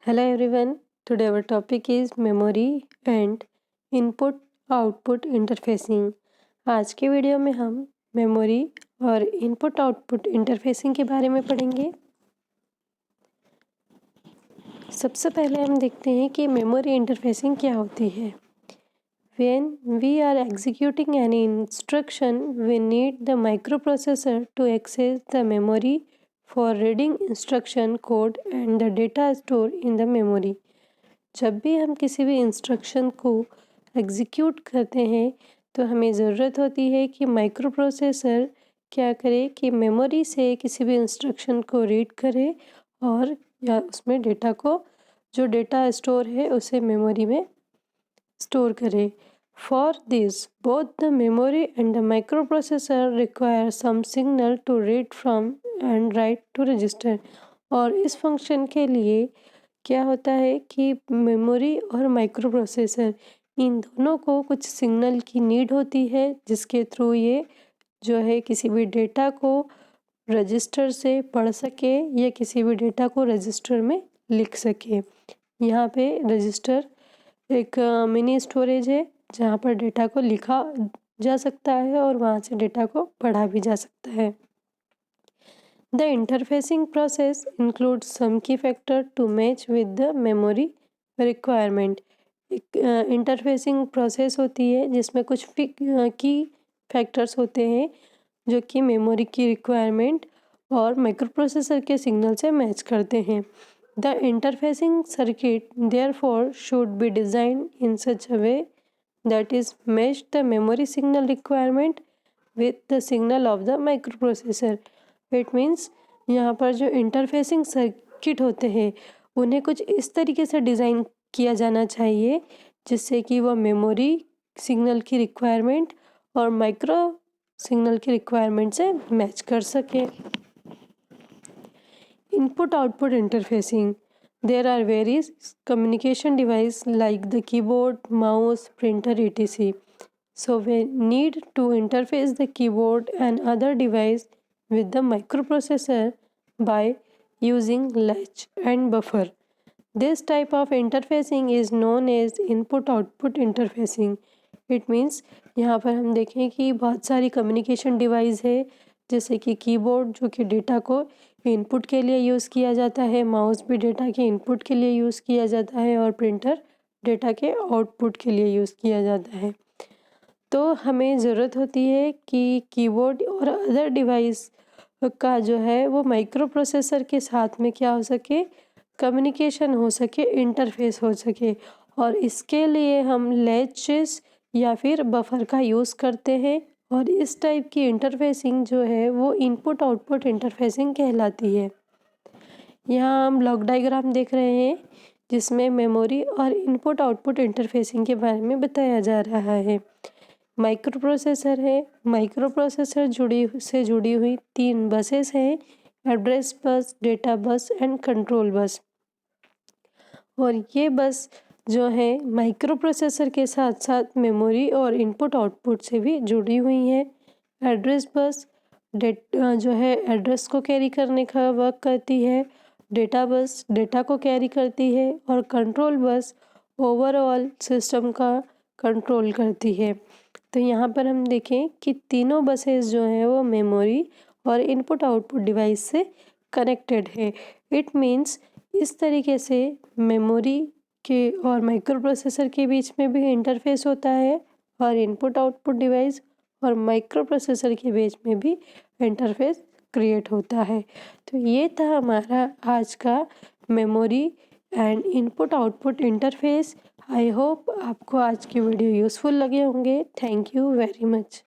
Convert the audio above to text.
Hello everyone. Today our topic is memory and input output interfacing. आज के video में हम मेमोरी और इनपुट आउटपुट इंटरफेसिंग के बारे में पढ़ेंगे। सबसे पहले हम देखते हैं कि मेमोरी इंटरफेसिंग क्या होती है। When we are executing any instruction, we need the microprocessor to access the memory for reading instruction code and the data stored in the memory। जब भी हम किसी भी इंस्ट्रक्शन को एग्जीक्यूट करते हैं तो हमें ज़रूरत होती है कि माइक्रो प्रोसेसर क्या करे कि मेमोरी से किसी भी इंस्ट्रक्शन को रीड करे और या उसमें डेटा को जो डेटा स्टोर है उसे मेमोरी में स्टोर करे। For this both the memory and the माइक्रो प्रोसेसर require some signal to read from and write to register. और इस फंक्शन के लिए क्या होता है कि मेमोरी और माइक्रो प्रोसेसर इन दोनों को कुछ सिग्नल की नीड होती है जिसके थ्रू ये जो है किसी भी डेटा को रजिस्टर से पढ़ सके या किसी भी डेटा को रजिस्टर में लिख सके। यहाँ पे रजिस्टर एक मिनी स्टोरेज है जहाँ पर डेटा को लिखा जा सकता है और वहाँ से डेटा को पढ़ा भी जा सकता है। The interfacing process includes some key factor to match with the memory requirement। एक इंटरफेसिंग प्रोसेस होती है जिसमें कुछ की फैक्टर्स होते हैं जो कि मेमोरी की रिक्वायरमेंट और माइक्रोप्रोसेसर के सिग्नल से मैच करते हैं। The interfacing circuit therefore should be designed in such a way that is match the memory signal requirement with the signal of the microprocessor. It means यहाँ पर जो interfacing circuit होते हैं उन्हें कुछ इस तरीके से डिज़ाइन किया जाना चाहिए जिससे कि वह मेमोरी सिग्नल की रिक्वायरमेंट और माइक्रो सिग्नल की रिक्वायरमेंट से मैच कर सके। Input output interfacing there are various communication device like the keyboard, mouse, printer etc. So we need to interface the keyboard and other device with the microprocessor by using latch and buffer. This type of interfacing is known as input-output interfacing. It means यहाँ पर हम देखें कि बहुत सारी communication device है जैसे कि कीबोर्ड जो कि डेटा को इनपुट के लिए यूज़ किया जाता है, माउस भी डेटा के इनपुट के लिए यूज़ किया जाता है और प्रिंटर डेटा के आउटपुट के लिए यूज़ किया जाता है। तो हमें ज़रूरत होती है कि कीबोर्ड और अदर डिवाइस का जो है वो माइक्रो प्रोसेसर के साथ में क्या हो सके, कम्युनिकेशन हो सके, इंटरफेस हो सके। और इसके लिए हम लैचेस या फिर बफर का यूज़ करते हैं और इस टाइप की इंटरफेसिंग जो है वो इनपुट आउटपुट इंटरफेसिंग कहलाती है। यहाँ हम ब्लॉक डायग्राम देख रहे हैं जिसमें मेमोरी और इनपुट आउटपुट इंटरफेसिंग के बारे में बताया जा रहा है। माइक्रो प्रोसेसर है, माइक्रो प्रोसेसर जुड़ी हुई 3 बसेस हैं, address bus, data bus and control bus. और ये बस जो है माइक्रो प्रोसेसर के साथ साथ मेमोरी और इनपुट आउटपुट से भी जुड़ी हुई है। एड्रेस बस जो है एड्रेस को कैरी करने का वर्क करती है, डेटा बस डेटा को कैरी करती है और कंट्रोल बस ओवरऑल सिस्टम का कंट्रोल करती है। तो यहाँ पर हम देखें कि तीनों बसेस जो हैं वो मेमोरी और इनपुट आउटपुट डिवाइस से कनेक्टेड है। इट मीन्स इस तरीके से मेमोरी के और माइक्रो प्रोसेसर के बीच में भी इंटरफेस होता है और इनपुट आउटपुट डिवाइस और माइक्रो प्रोसेसर के बीच में भी इंटरफेस क्रिएट होता है। तो ये था हमारा आज का memory and input output interface. I hope आपको आज की वीडियो यूज़फुल लगे होंगे। Thank you very much.